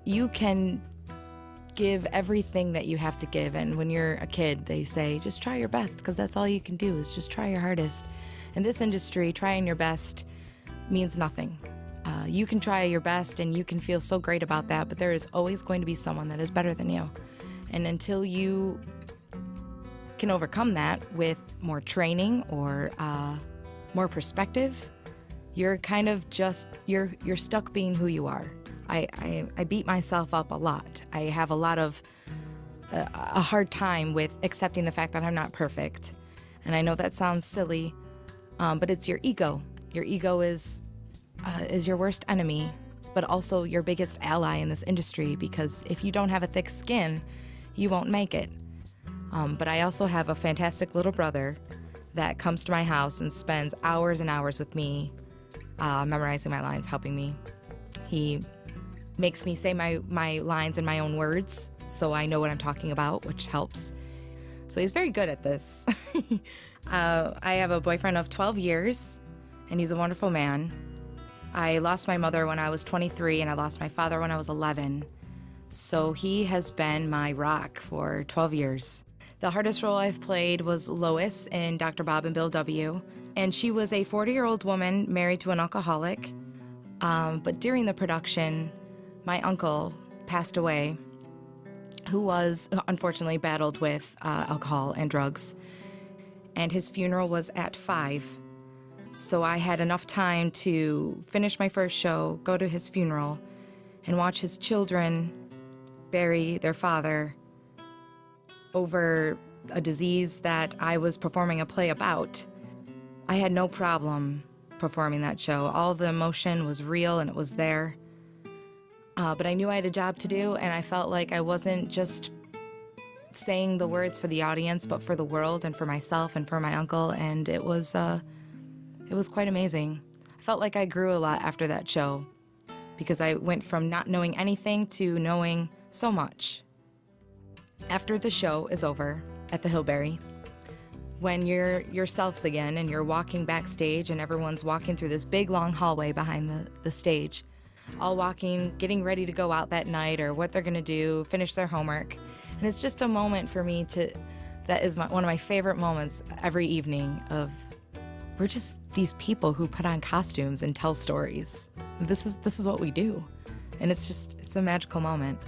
you can give everything that you have to give. And when you're a kid, they say, just try your best, because that's all you can do is just try your hardest. In this industry, trying your best means nothing. You can try your best and you can feel so great about that, but there is always going to be someone that is better than you. And until you can overcome that with more training or more perspective, you're kind of just, you're stuck being who you are. I beat myself up a lot. I have a hard time with accepting the fact that I'm not perfect. And I know that sounds silly, but it's your ego. Your ego is your worst enemy, but also your biggest ally in this industry, because if you don't have a thick skin, you won't make it. But I also have a fantastic little brother that comes to my house and spends hours and hours with me, memorizing my lines, helping me. He makes me say my lines in my own words, so I know what I'm talking about, which helps. So he's very good at this. I have a boyfriend of 12 years, and he's a wonderful man. I lost my mother when I was 23, and I lost my father when I was 11. So he has been my rock for 12 years. The hardest role I've played was Lois in Dr. Bob and Bill W. And she was a 40-year-old woman married to an alcoholic. But during the production, my uncle passed away, who was unfortunately battled with alcohol and drugs. And his funeral was at 5. So I had enough time to finish my first show, go to his funeral, and watch his children bury their father over a disease that I was performing a play about. I had no problem performing that show. All the emotion was real and it was there. But I knew I had a job to do, and I felt like I wasn't just saying the words for the audience, but for the world and for myself and for my uncle, and it was quite amazing. I felt like I grew a lot after that show, because I went from not knowing anything to knowing so much. After the show is over at the Hillberry, when you're yourselves again and you're walking backstage and everyone's walking through this big long hallway behind the stage, all walking, getting ready to go out that night or what they're gonna do, finish their homework. And it's just a moment for me that is one of my favorite moments every evening of, we're just these people who put on costumes and tell stories. This is what we do. And it's a magical moment.